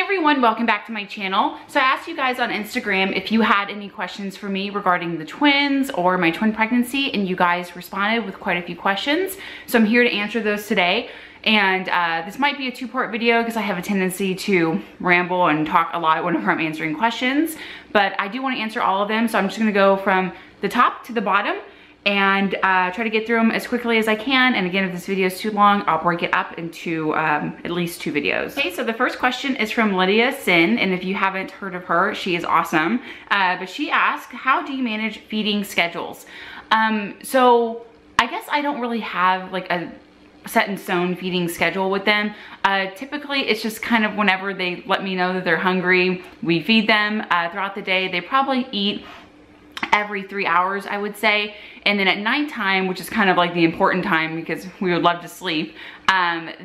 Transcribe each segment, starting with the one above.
everyone, welcome back to my channel. So I asked you guys on Instagram if you had any questions for me regarding the twins or my twin pregnancy, and you guys responded with quite a few questions. So I'm here to answer those today. And this might be a two-part video because I have a tendency to ramble and talk a lot whenever I'm answering questions, but I do want to answer all of them. So I'm just gonna go from the top to the bottom and try to get through them as quickly as I can. And again, if this video is too long, I'll break it up into at least 2 videos. Okay, so the first question is from Lydia Sin, and if you haven't heard of her, she is awesome. But she asked, how do you manage feeding schedules? So I guess I don't really have like a set in stone feeding schedule with them. Typically it's just kind of whenever they let me know that they're hungry, we feed them throughout the day. They probably eat every 3 hours, I would say. And then at nighttime, which is kind of like the important time because we would love to sleep,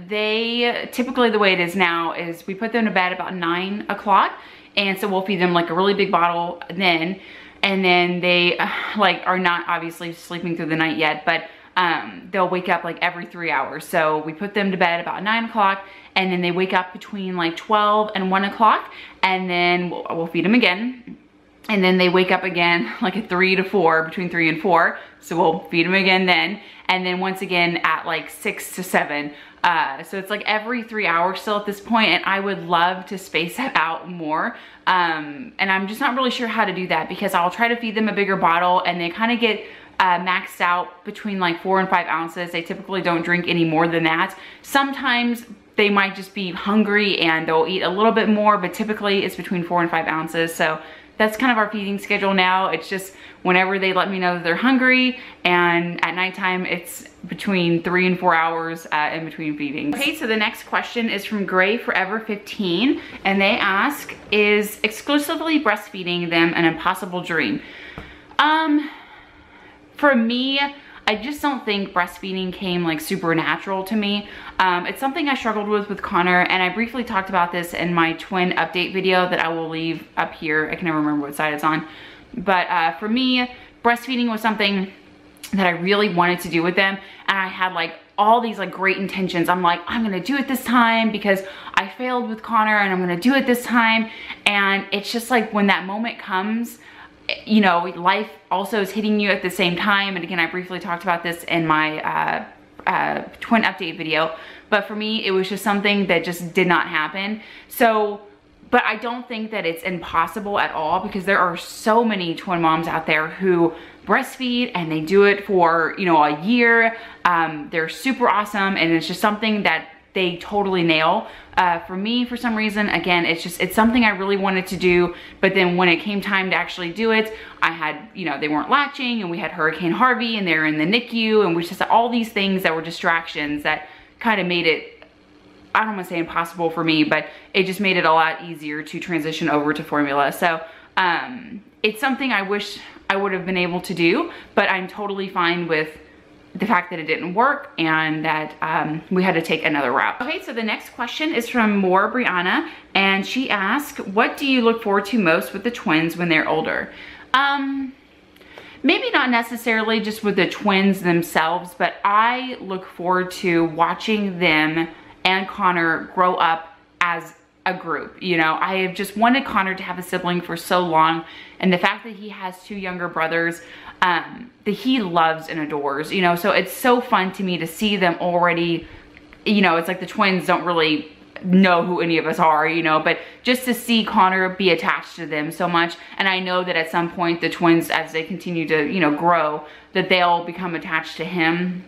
they typically, the way it is now is we put them to bed about 9 o'clock. And so we'll feed them like a really big bottle then. And then they like are not obviously sleeping through the night yet, but they'll wake up like every 3 hours. So we put them to bed about 9 o'clock, and then they wake up between like 12 and 1 o'clock, and then we'll feed them again. And then they wake up again like at 3 to 4, between 3 and 4. So we'll feed them again then. And then once again at like 6 to 7. So it's like every 3 hours still at this point, and I would love to space that out more. And I'm just not really sure how to do that because I'll try to feed them a bigger bottle and they kind of get maxed out between like 4 and 5 ounces. They typically don't drink any more than that. Sometimes they might just be hungry and they'll eat a little bit more, but typically it's between 4 and 5 ounces. So that's kind of our feeding schedule now. It's just whenever they let me know that they're hungry, and at nighttime it's between 3 and 4 hours in between feedings. Okay, so the next question is from Gray Forever 15, and they ask, is exclusively breastfeeding them an impossible dream? For me, I just don't think breastfeeding came like supernatural to me. It's something I struggled with Connor, and I briefly talked about this in my twin update video that I will leave up here. I can never remember what side it's on. But for me, breastfeeding was something that I really wanted to do with them, and I had like all these like great intentions. I'm like, I'm gonna do it this time because I failed with Connor, and I'm gonna do it this time. And it's just like when that moment comes, you know, life also is hitting you at the same time. And again, I briefly talked about this in my twin update video, but for me, it was just something that just did not happen. So, but I don't think that it's impossible at all, because there are so many twin moms out there who breastfeed and they do it for, you know, a year. They're super awesome, and it's just something that they totally nail. For me, for some reason, again, it's something I really wanted to do, but then when it came time to actually do it, I had, you know, they weren't latching, and we had Hurricane Harvey, and they're in the NICU, and we just had all these things that were distractions that kind of made it, I don't want to say impossible for me, but it just made it a lot easier to transition over to formula. So it's something I wish I would have been able to do, but I'm totally fine with the fact that it didn't work and that we had to take another route. Okay, so the next question is from More Brianna, and she asked, what do you look forward to most with the twins when they're older? Maybe not necessarily just with the twins themselves, but I look forward to watching them and Connor grow up as a group. You know, I have just wanted Connor to have a sibling for so long, and the fact that he has 2 younger brothers that he loves and adores, you know, so it's so fun to me to see them already, you know, it's like the twins don't really know who any of us are, you know, but just to see Connor be attached to them so much. And I know that at some point the twins, as they continue to, you know, grow, that they'll become attached to him,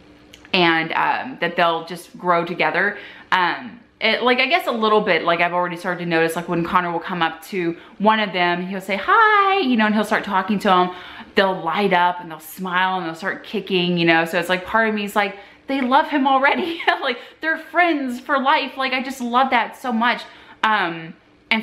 and that they'll just grow together. Like, I guess a little bit, like I've already started to notice, like when Connor will come up to one of them, he'll say hi, you know, and he'll start talking to them. They'll light up and they'll smile and they'll start kicking, you know. So it's like part of me is like, they love him already. Like, they're friends for life. Like, I just love that so much. And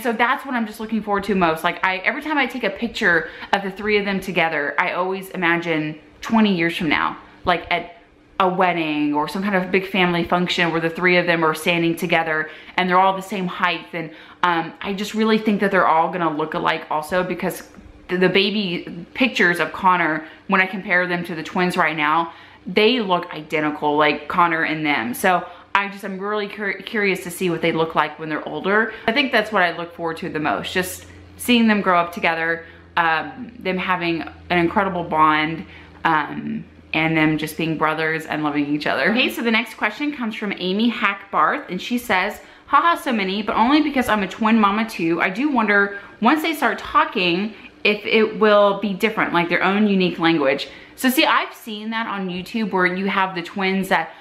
so that's what I'm just looking forward to most. Like, every time I take a picture of the 3 of them together, I always imagine 20 years from now, like at a wedding or some kind of big family function where the 3 of them are standing together and they're all the same height. And I just really think that they're all gonna look alike also, because the baby pictures of Connor, when I compare them to the twins right now, they look identical, like Connor and them. So I'm really curious to see what they look like when they're older. I think that's what I look forward to the most, just seeing them grow up together, them having an incredible bond, and them just being brothers and loving each other. Okay, so the next question comes from Amy Hackbarth, and she says, haha, so many, but only because I'm a twin mama too. I do wonder, once they start talking, if it will be different, like their own unique language. So see, I've seen that on YouTube where you have the twins that,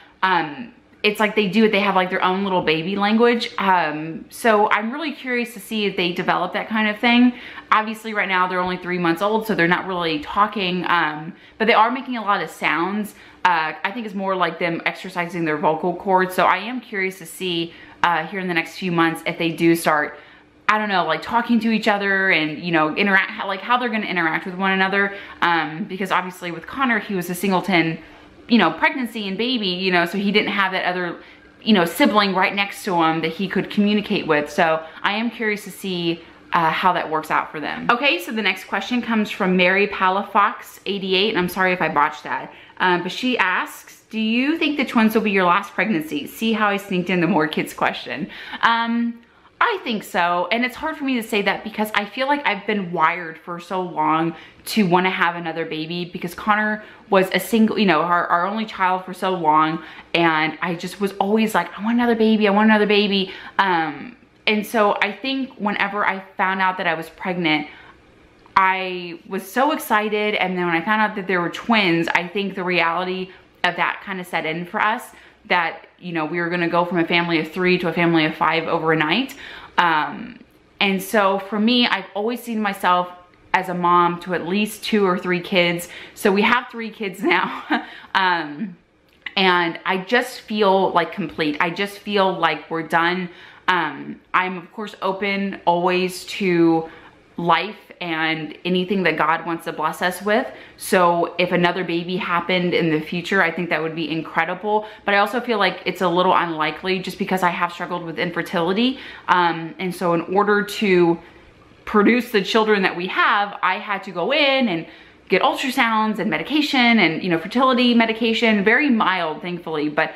it's like they have like their own little baby language. So I'm really curious to see if they develop that kind of thing. Obviously right now they're only 3 months old, so they're not really talking, but they are making a lot of sounds. I think it's more like them exercising their vocal cords. So I am curious to see here in the next few months if they do start, I don't know, like talking to each other and, you know, interact, like how they're gonna interact with one another. Because obviously with Connor, he was a singleton, you know, pregnancy and baby, you know, so he didn't have that other, you know, sibling right next to him that he could communicate with. So I am curious to see how that works out for them. Okay, so the next question comes from Mary Palafox 88, and I'm sorry if I botched that, but she asks, do you think the twins will be your last pregnancy? See how I sneaked in the more kids question. I think so, and it's hard for me to say that because I feel like I've been wired for so long to want to have another baby, because Connor was a single, you know, our only child for so long, and I just was always like, I want another baby, I want another baby. And so I think whenever I found out that I was pregnant, I was so excited, and then when I found out that there were twins, I think the reality of that kind of set in for us, that, you know, we were gonna go from a family of 3 to a family of 5 overnight. And so for me, I've always seen myself as a mom to at least 2 or 3 kids. So we have 3 kids now. And I just feel like complete. I just feel like we're done. I'm of course open always to life and anything that God wants to bless us with. So if another baby happened in the future, I think that would be incredible. But I also feel like it's a little unlikely just because I have struggled with infertility. And so in order to produce the children that we have, I had to go in and get ultrasounds and medication and, you know, fertility medication, very mild, thankfully. But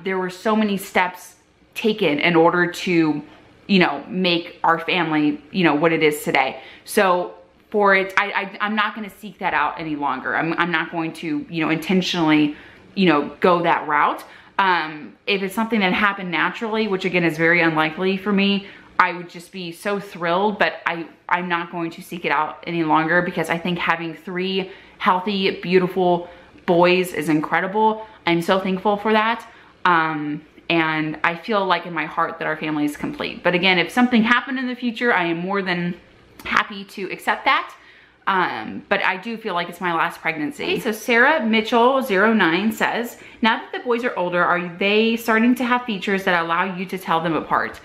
there were so many steps taken in order to, you know, make our family, you know, what it is today. So for it, I'm not going to seek that out any longer. I'm not going to, you know, intentionally, you know, go that route. If it's something that happened naturally, which again is very unlikely for me, I would just be so thrilled, but I'm not going to seek it out any longer, because I think having 3 healthy, beautiful boys is incredible. I'm so thankful for that. And I feel like in my heart that our family is complete. But again, if something happened in the future, I am more than happy to accept that. But I do feel like it's my last pregnancy. Okay, so Sarah Mitchell 09 says, now that the boys are older, are they starting to have features that allow you to tell them apart?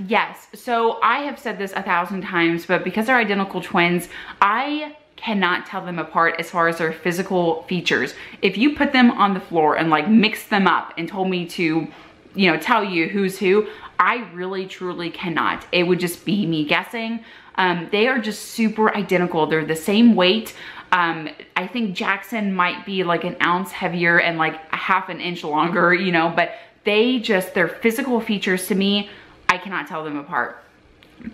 Yes. So I have said this 1,000 times, but because they're identical twins, I cannot tell them apart as far as their physical features. If you put them on the floor and like mix them up and told me to, you know, tell you who's who, I really truly cannot. It would just be me guessing. They are just super identical. They're the same weight. I think Jackson might be like an ounce heavier and like a half an inch longer, you know, but their physical features to me, I cannot tell them apart.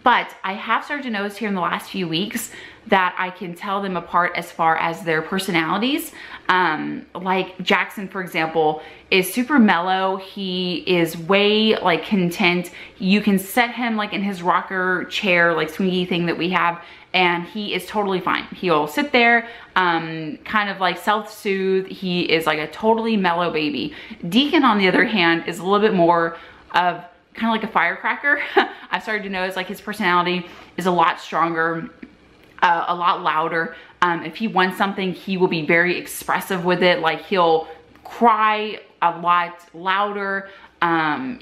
But I have started to notice here in the last few weeks that I can tell them apart as far as their personalities. Like Jackson, for example, is super mellow. He is way like content. You can set him like in his rocker chair, like swingy thing that we have, and he is totally fine. He'll sit there, kind of like self-soothe. He is like a totally mellow baby. Deacon, on the other hand, is a little bit more of kind of like a firecracker. I've started to notice like his personality is a lot stronger, a lot louder. If he wants something, he will be very expressive with it. Like he'll cry a lot louder.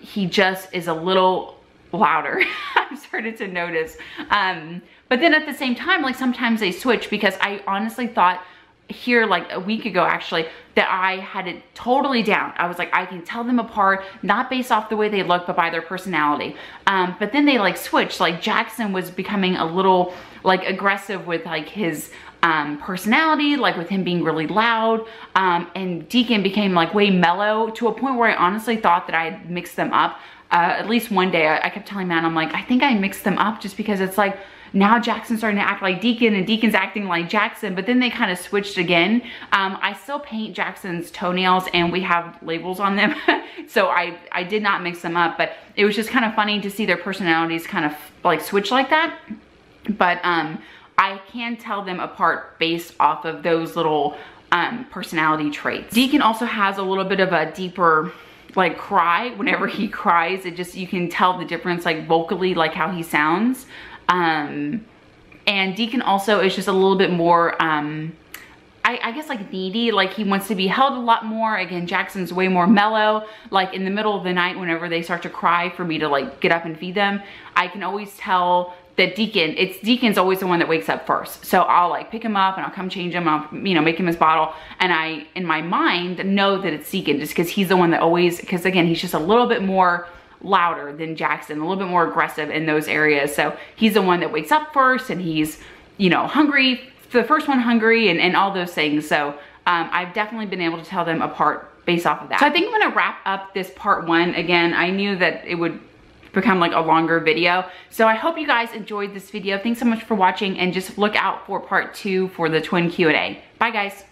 He just is a little louder. I've started to notice. But then at the same time, like sometimes they switch, because I honestly thought here like a week ago actually that I had it totally down. I was like, I can tell them apart, not based off the way they look, but by their personality. But then they like switched. Like Jackson was becoming a little like aggressive with like his personality, like with him being really loud, and Deacon became like way mellow to a point where I honestly thought that I had mixed them up. At least one day I kept telling Matt, I'm like, I think I mixed them up, just because it's like now Jackson's starting to act like Deacon and Deacon's acting like Jackson, but then they kind of switched again. I still paint Jackson's toenails and we have labels on them. So I did not mix them up, but it was just kind of funny to see their personalities kind of like switch like that. But I can tell them apart based off of those little personality traits. Deacon also has a little bit of a deeper like cry. Whenever he cries, it just, you can tell the difference like vocally, like how he sounds. And Deacon also is just a little bit more, I guess like needy, like he wants to be held a lot more. Again, Jackson's way more mellow. Like in the middle of the night, whenever they start to cry for me to like get up and feed them, I can always tell that Deacon's always the one that wakes up first. So I'll like pick him up and I'll come change him, and I'll, you know, make him his bottle. And I, in my mind, know that it's Deacon, just because he's the one that always, because again, he's just a little bit more louder than Jackson, a little bit more aggressive in those areas. So he's the one that wakes up first, and he's, you know, hungry, the first one hungry, and all those things. So I've definitely been able to tell them apart based off of that. So I think I'm gonna wrap up this part 1. Again, I knew that it would become like a longer video. So I hope you guys enjoyed this video. Thanks so much for watching, and just look out for part 2 for the twin Q&A. Bye guys.